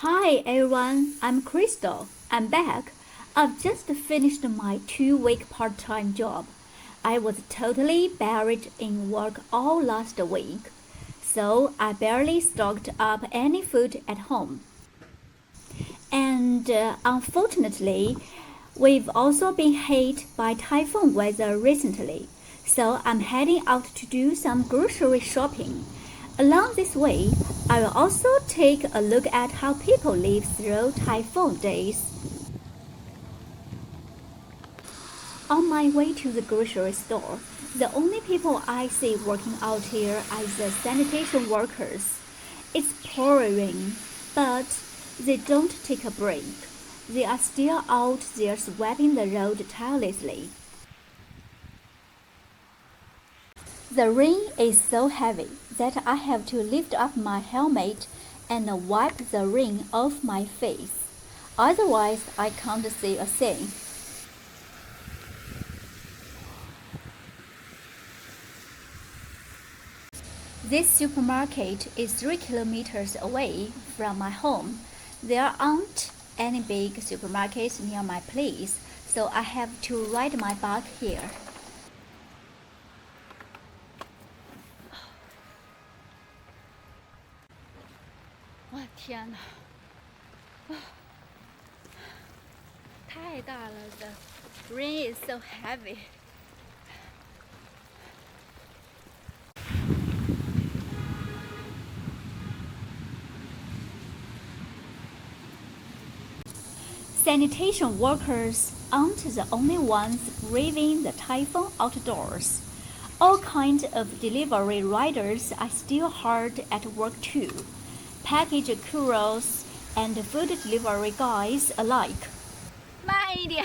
Hi everyone, I'm Crystal. I'm back. I've just finished my 2-week part time job. I was totally buried in work all last week, so I barely stocked up any food at home. And unfortunately, we've also been hit by typhoon weather recently, so I'm heading out to do some grocery shopping. Along this way, I will also take a look at how people live through typhoon days. On my way to the grocery store, the only people I see working out here are the sanitation workers. It's pouring, but they don't take a break. They are still out there sweeping the road tirelessly. The rain is so heavy that I have to lift up my helmet and wipe the rain off my face. Otherwise, I can't see a thing. This supermarket is 3 kilometers away from my home. There aren't any big supermarkets near my place, so I have to ride my bike here. 我天哪，太大了！The rain is so heavy. Sanitation workers aren't the only ones braving the typhoon outdoors. All kinds of delivery riders are still hard at work too. Package couriers and food delivery guys alike. 慢一点。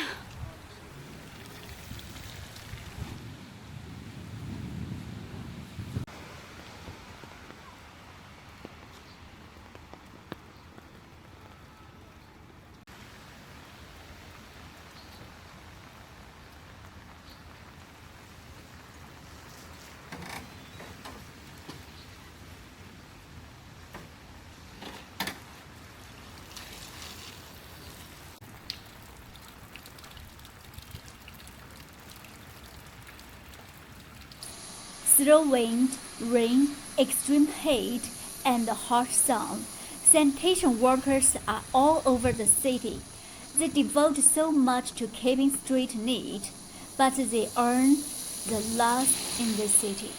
Through wind, rain, extreme heat, and harsh sun, sanitation workers are all over the city. They devote so much to keeping streets neat, but they earn the last in the city.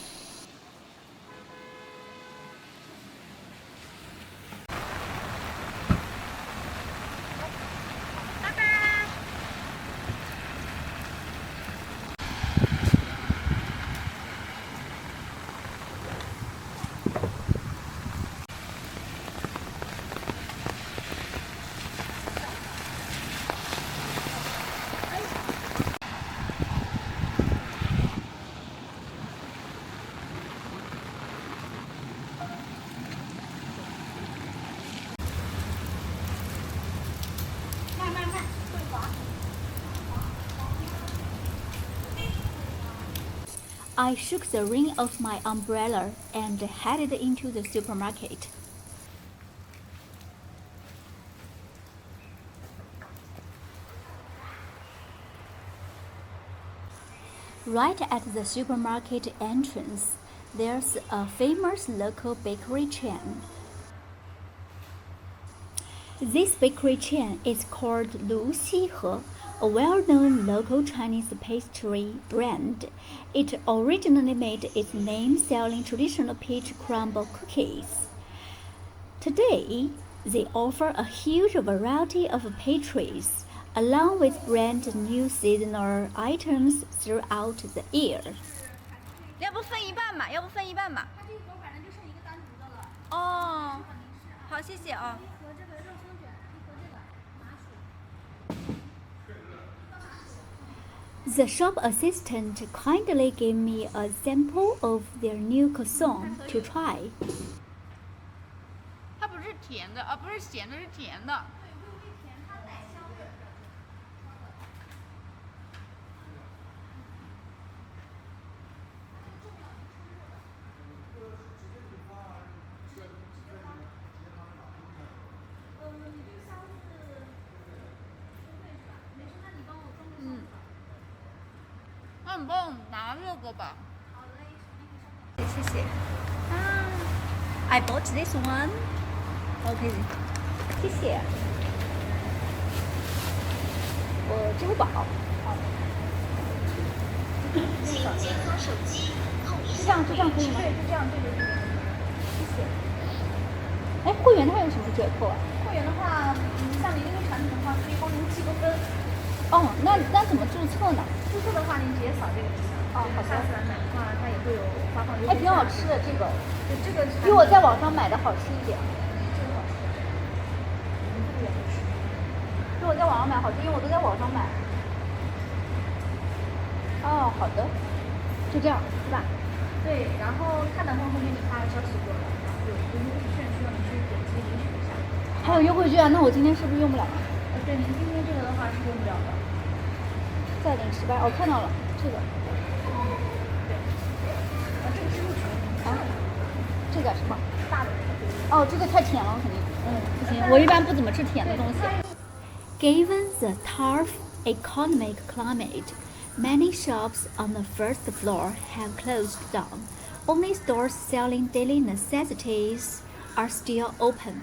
I shook the rain off my umbrella and headed into the supermarket. Right at the supermarket entrance, there's a famous local bakery chain. This bakery chain is called Lu Xi a well-known local Chinese pastry brand. It originally made its name selling traditional peach crumble cookies. Today, they offer a huge variety of pastries, along with brand new seasonal items throughout the year. 要不分一半吧？要不分一半吧？它这口反正就剩一个单独的了。哦，好，谢谢啊。和这个肉松卷，和这个麻薯。The shop assistant kindly gave me a sample of their new croissant to try. 它不是甜的啊，不是咸的，是甜的。要你帮我拿这个吧。谢谢。啊，I bought this one. OK， 谢谢。我支付宝。好。请解锁手机，扣一就这样可以吗？对，就这样，对。谢谢。哎，会员它有什么折扣啊？会员的话，像您这个产品的话，可以帮您积个分。哦，那怎么注册呢？注册的话，您直接扫这个就行。哦，好的。下次来买的话，它也会有发放优惠。还挺好吃的这个，对这个比我在网上买的好吃一点。这个好吃。比我在网上买好吃，因为我都在网上买。哦，好的。就这样，是吧？对，然后看男朋友会给你发消息过来，然后有一个优惠券需要你去点击领取一下。还有优惠券，那我今天是不是用不了了？对，您今天这个的话是用不了的。再领10%，我看到了这个。对。这个是入群。啊？这个是吗？大的。哦，这个太甜了，肯定。不行，我一般不怎么吃甜的东西。Given the tough economic climate, many shops on the first floor have closed down. Only stores selling daily necessities are still open.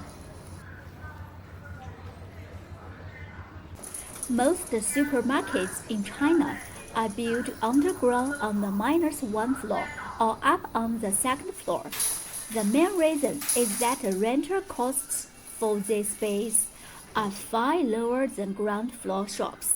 Most supermarkets in China are built underground on the -1 floor or up on the second floor. The main reason is that the rental costs for this space are far lower than ground floor shops.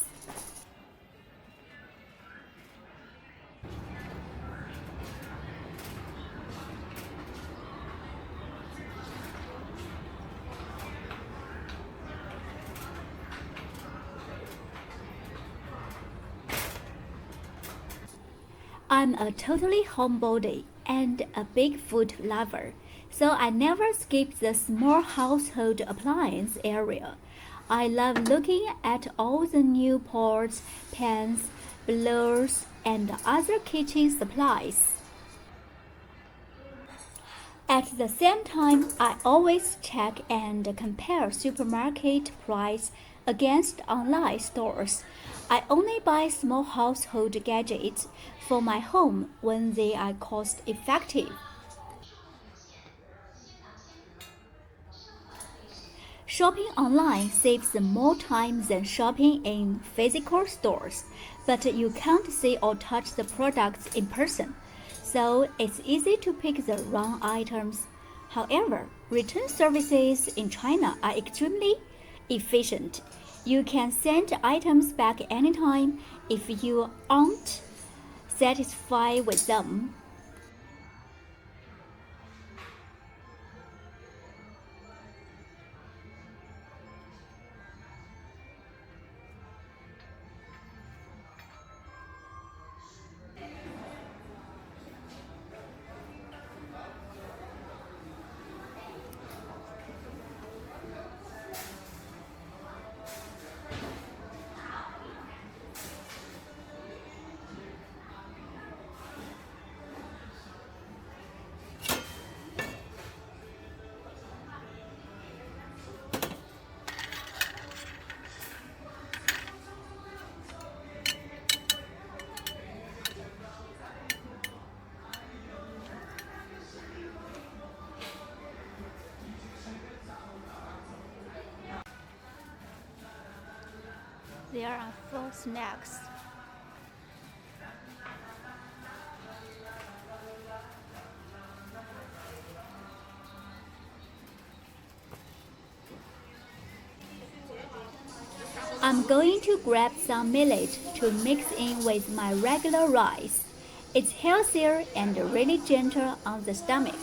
I'm a totally homebody and a big food lover, so I never skip the small household appliance area. I love looking at all the new pots, pans, blowers, and other kitchen supplies. At the same time, I always check and compare supermarket price against online stores. I only buy small household gadgets for my home when they are cost effective. Shopping online saves more time than shopping in physical stores, but you can't see or touch the products in person, so it's easy to pick the wrong items. However, return services in China are extremely efficient. You can send items back anytime if you aren't satisfied with them. There are 4 snacks. I'm going to grab some millet to mix in with my regular rice. It's healthier and really gentle on the stomach.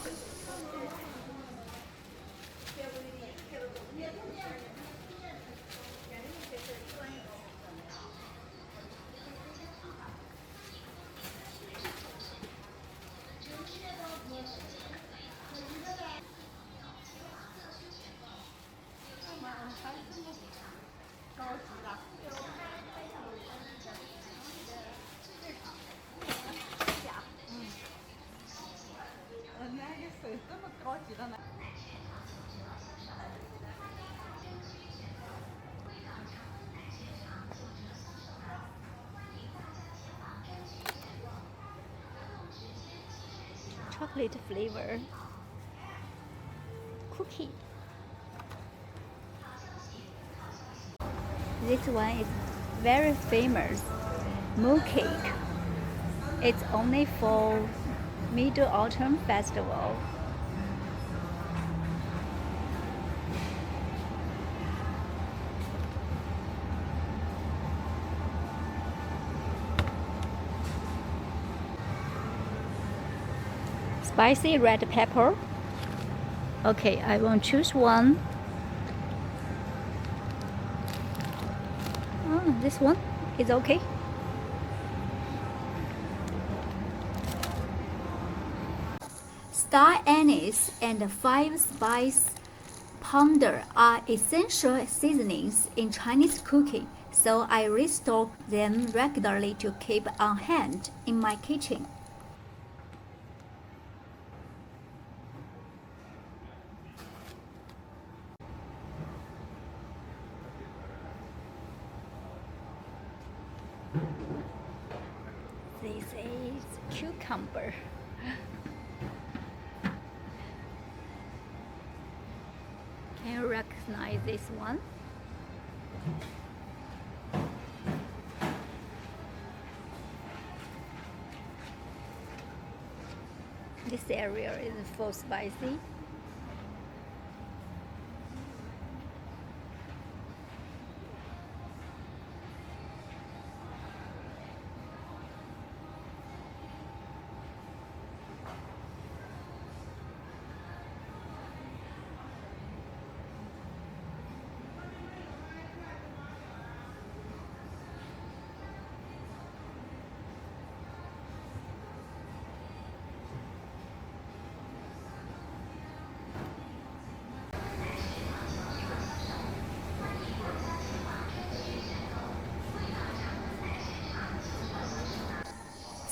chocolate flavor cookie. This one is very famous, moo cake. It's only for Mid-Autumn Festival. Spicy red pepper. Okay, I will choose one. Oh, this one is okay. Star anise and 5-spice powder are essential seasonings in Chinese cooking, so I restock them regularly to keep on hand in my kitchen. This is cucumber. Can you recognize this one? This area is full spicy.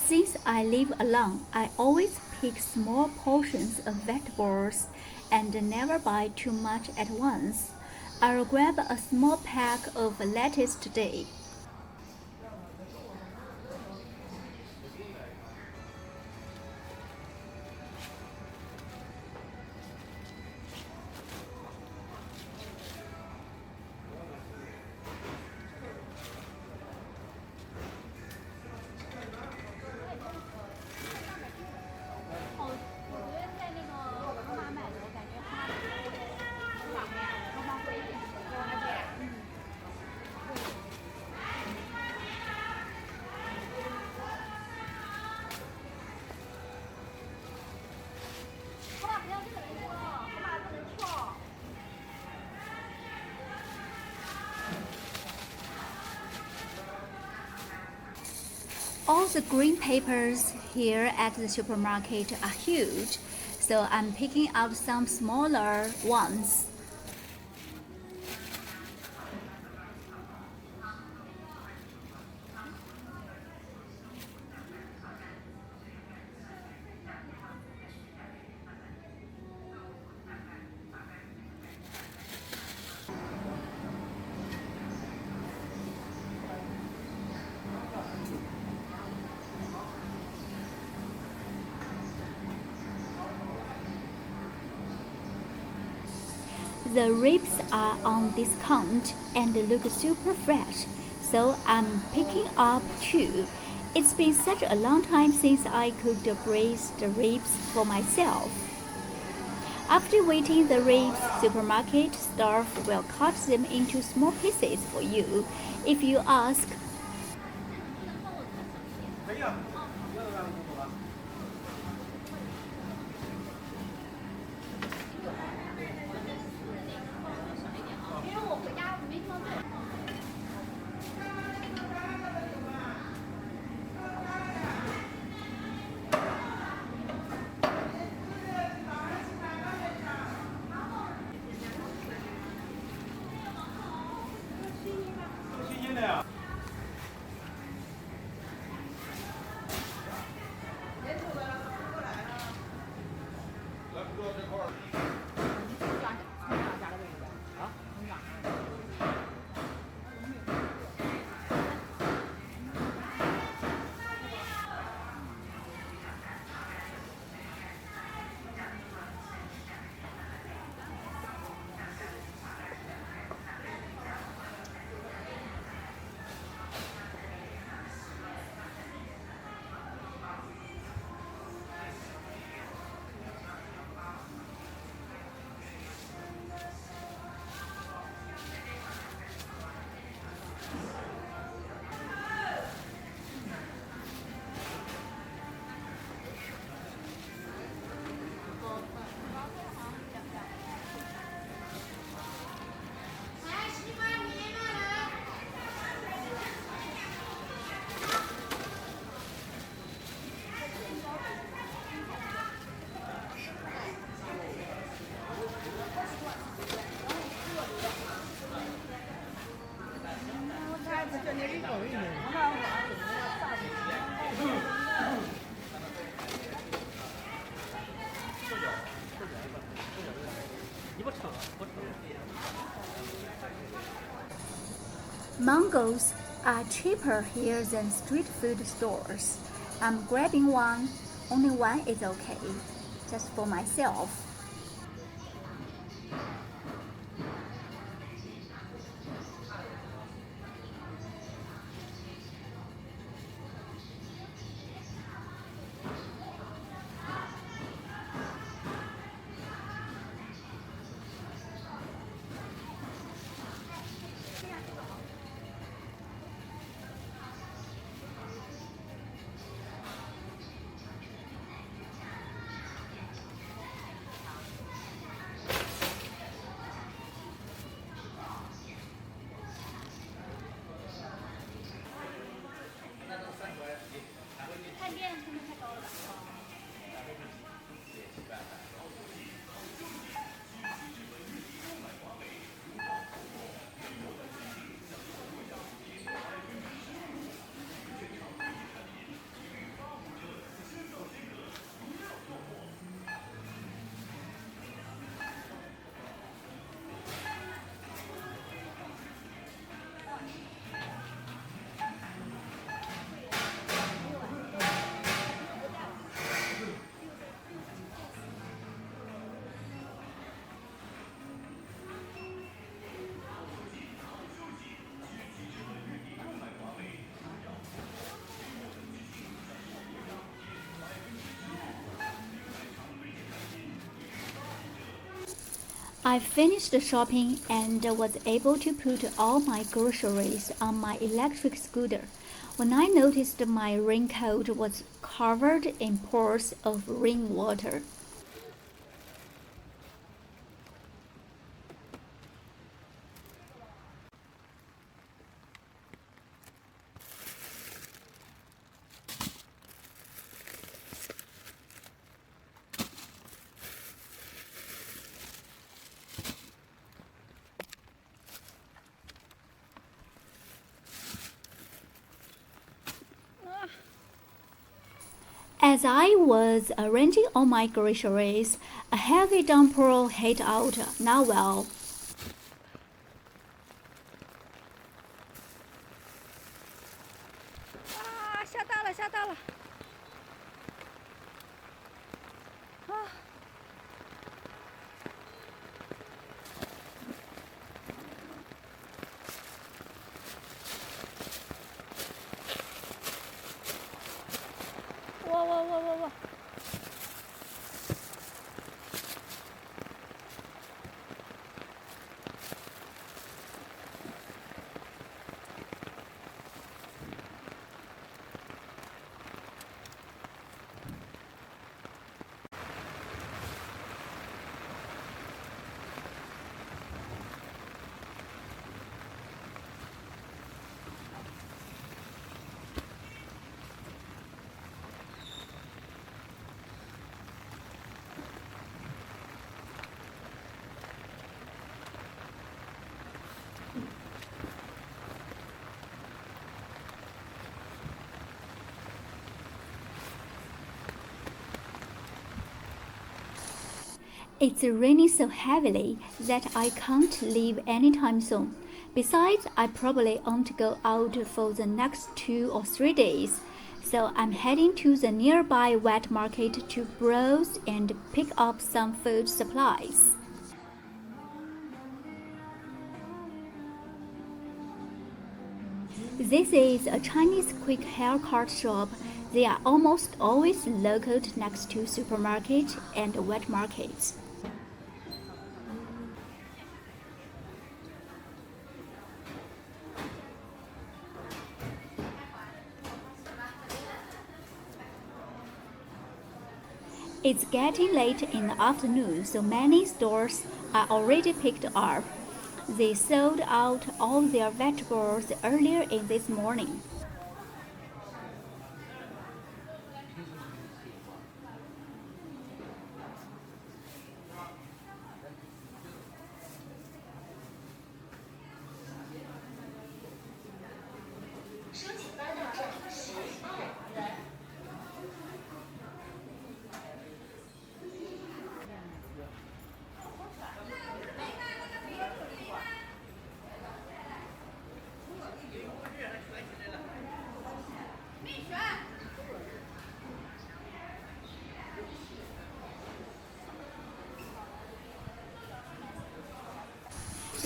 Since I live alone, I always pick small portions of vegetables and never buy too much at once. I'll grab a small pack of lettuce today. All the green peppers here at the supermarket are huge, so I'm picking out some smaller ones. The ribs are on discount and look super fresh, so I'm picking up two. It's been such a long time since I cooked braised ribs for myself. After waiting the ribs, supermarket staff will cut them into small pieces for you. If you ask, Mangoes are cheaper here than street food stores. I'm grabbing one. Only one is okay, just for myself. I finished shopping and was able to put all my groceries on my electric scooter when I noticed my raincoat was covered in pores of rainwater. As I was arranging all my groceries, a heavy downpour hit out. Not well. Ah, 下大了，下大了！啊！哇哇哇哇哇！It's raining so heavily that I can't leave anytime soon. Besides, I probably won't go out for the next 2 or 3 days, so I'm heading to the nearby wet market to browse and pick up some food supplies. This is a Chinese quick haircut shop. They are almost always located next to supermarkets and wet markets. It's getting late in the afternoon, so many stores are already picked up. They sold out all their vegetables earlier in this morning.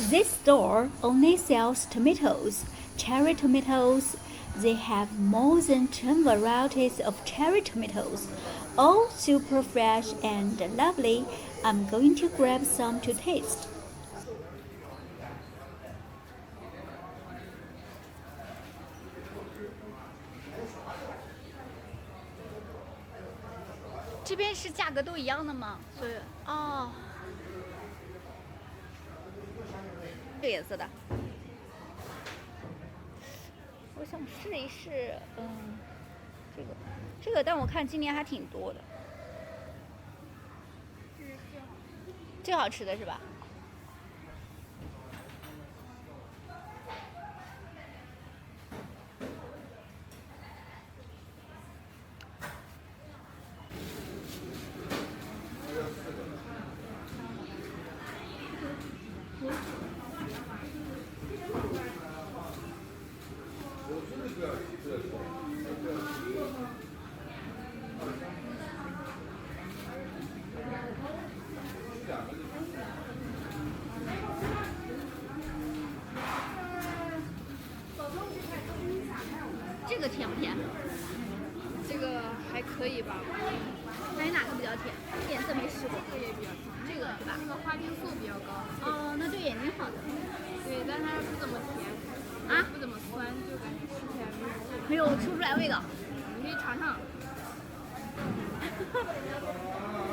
This store only sells tomatoes, cherry tomatoes. They have more than 10 varieties of cherry tomatoes, all super fresh and lovely. I'm going to grab some to taste.这边是价格都一样的吗？所以哦，这个颜色的，我想试一试，这个，但我看今年还挺多的，最好吃的是吧？这个甜不甜？这个还可以吧，感觉哪个比较甜？颜色没试过。这个也比较甜，这个是吧？这个花青素比较高。哦，那对眼睛好的。对，但它不怎么甜，啊，不怎么酸，就感觉吃起来没有吃不出来味道。你可以尝尝。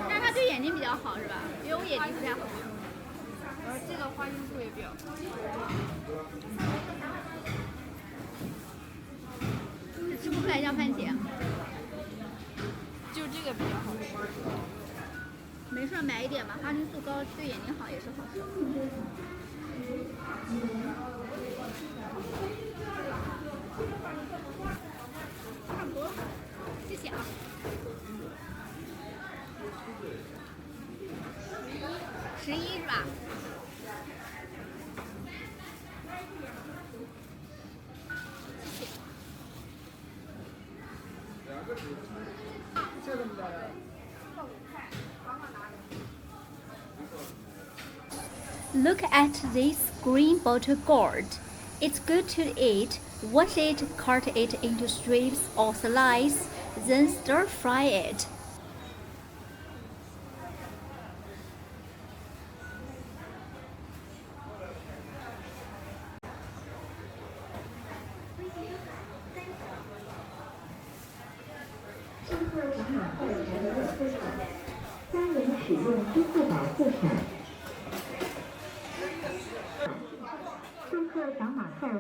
但是它对眼睛比较好是吧？因为我眼睛不太好。然后这个花青素也比较高。吃不出来像番茄。就这个比较好吃。没事，买一点吧，花青素高对眼睛好也是好事。差不多，谢谢啊。11是吧？谢谢。Look at this green bottle gourd. It's good to eat. Wash it, cut it into strips or slices, then stir fry it.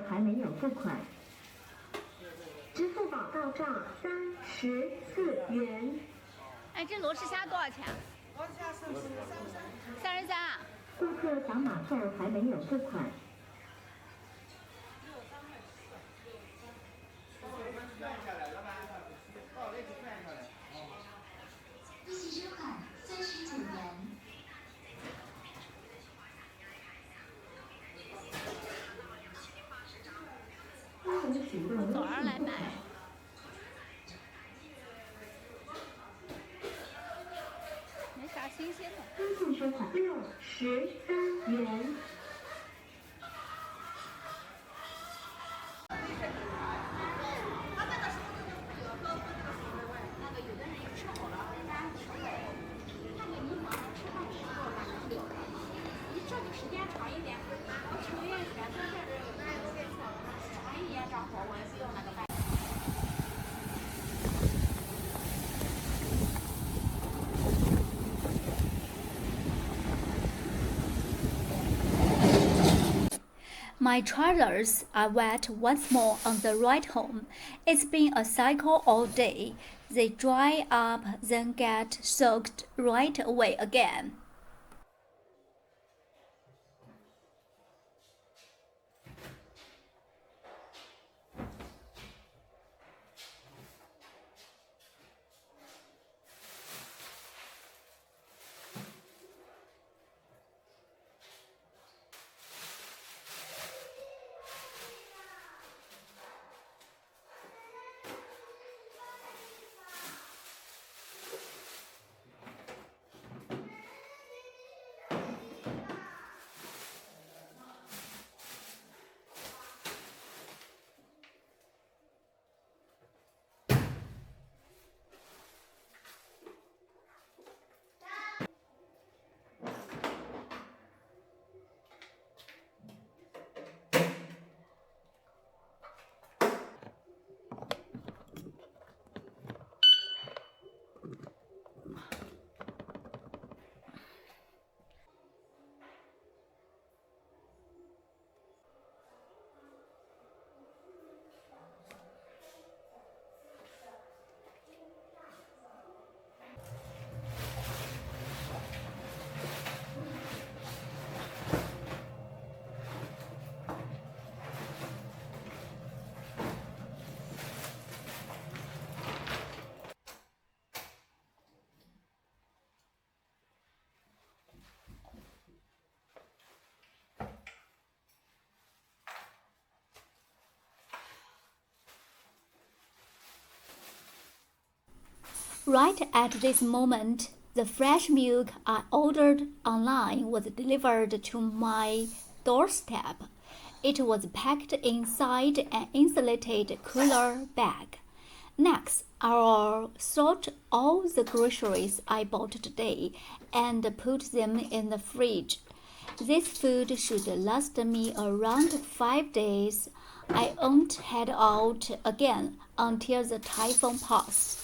还没有付款，支付宝到账34元。哎，这螺蛳虾多少钱？螺虾33啊。顾客扫码后还没有付款。利息收款39元。早上来买。没啥新鲜的。支付收款63元。My trousers are wet once more on the ride home. It's been a cycle all day. They dry up, then get soaked right away again. Right at this moment, the fresh milk I ordered online was delivered to my doorstep. It was packed inside an insulated cooler bag. Next, I'll sort all the groceries I bought today and put them in the fridge. This food should last me around 5 days. I won't head out again until the typhoon passes.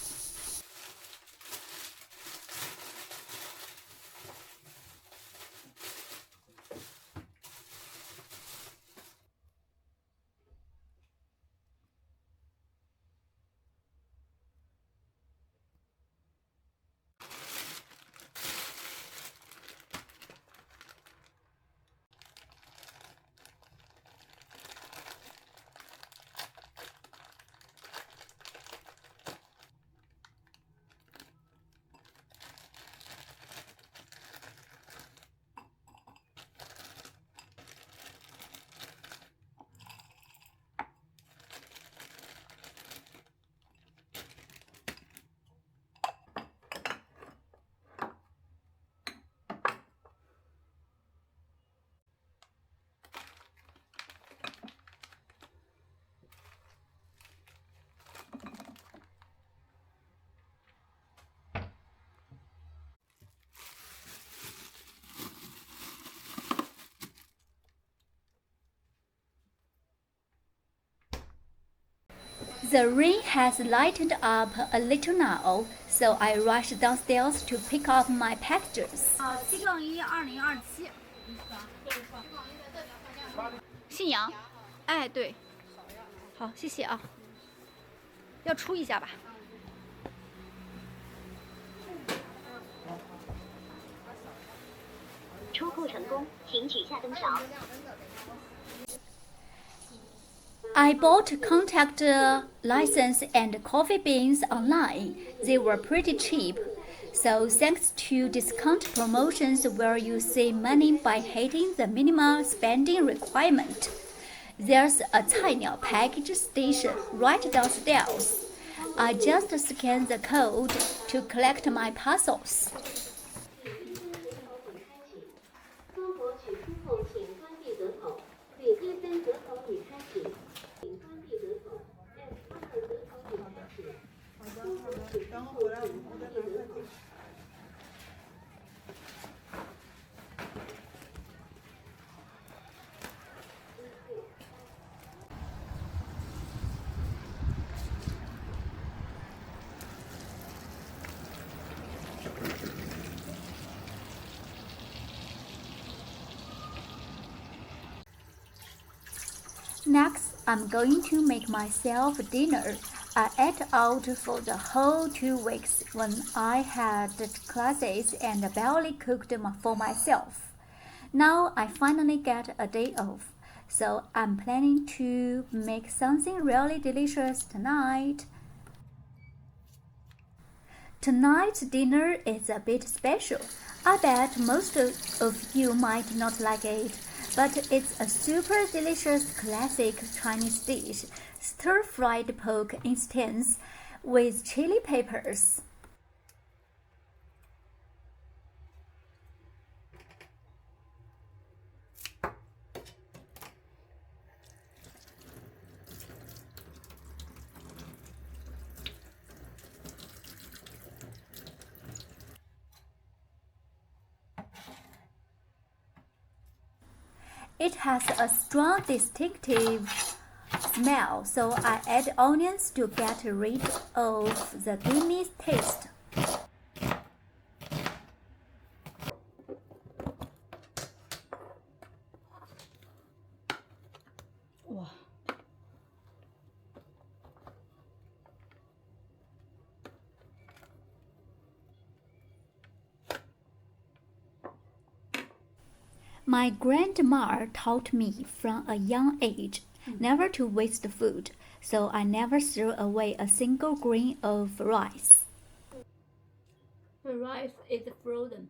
The rain has lightened up a little now, so I rushed downstairs to pick up my packages. 7/1/2027。信阳，哎，对，好，谢谢啊。要出一下吧。出库成功，请取下灯勺。I bought contact license and coffee beans online. They were pretty cheap. So thanks to discount promotions where you save money by hitting the minimum spending requirement. There's a tiny package station right downstairs. I just scan the code to collect my parcels. 中国取出后，请关闭得口。李黑森得口已开启，请关闭得口。F2得口已开始。中国取出后，请关闭得口。Next, I'm going to make myself dinner. I ate out for the whole 2 weeks when I had classes and barely cooked for myself. Now I finally get a day off, so I'm planning to make something really delicious tonight. Tonight's dinner is a bit special. I bet most of you might not like it, but it's a super delicious classic Chinese dish, stir-fried pork instance with chili peppers. It has a strong distinctive smell, so I add onions to get rid of the gamey taste. My grandma taught me from a young age never to waste food, so I never threw away a single grain of rice. The rice is frozen.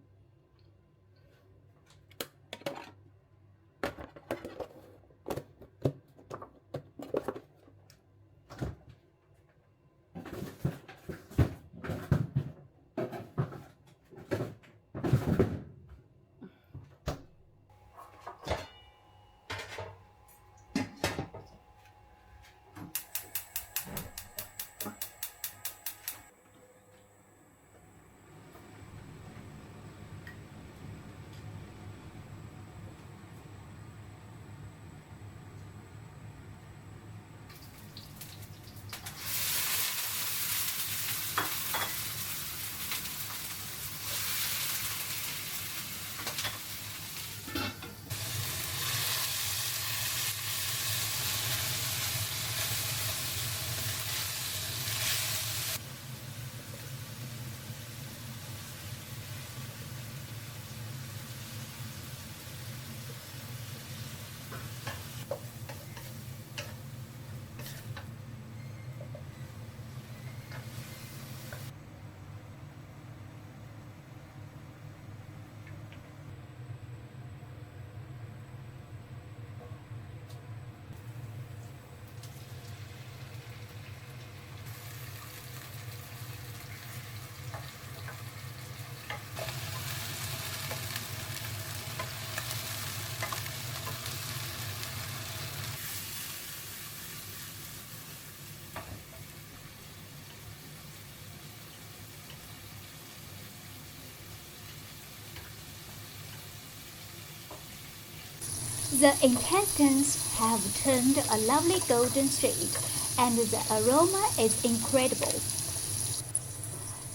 The intestines have turned a lovely golden shade, and the aroma is incredible.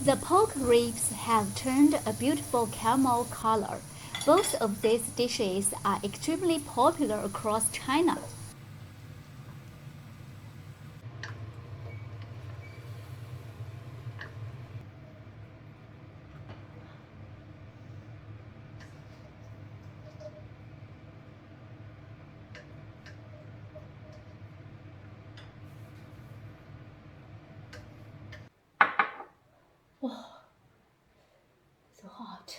The pork ribs have turned a beautiful caramel color. Both of these dishes are extremely popular across China. Oh, so hot.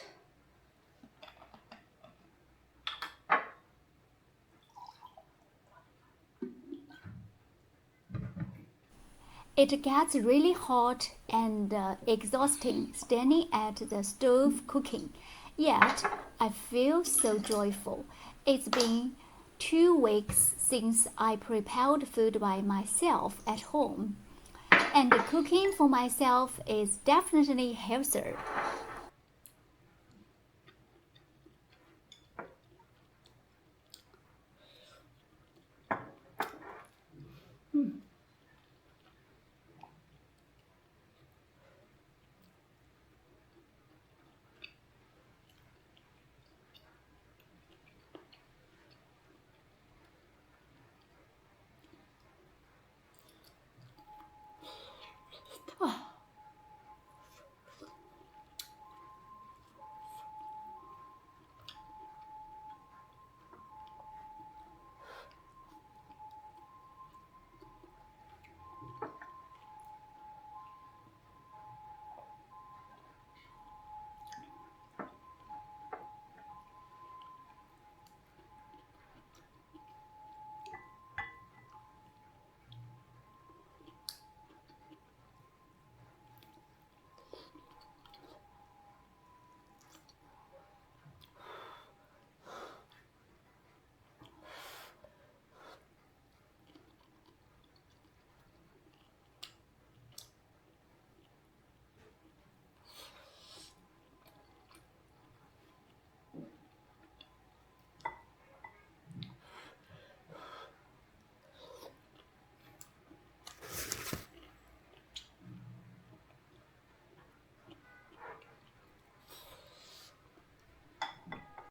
It gets really hot and exhausting standing at the stove cooking. Yet, I feel so joyful. It's been 2 weeks since I prepared food by myself at home. And cooking for myself is definitely healthier.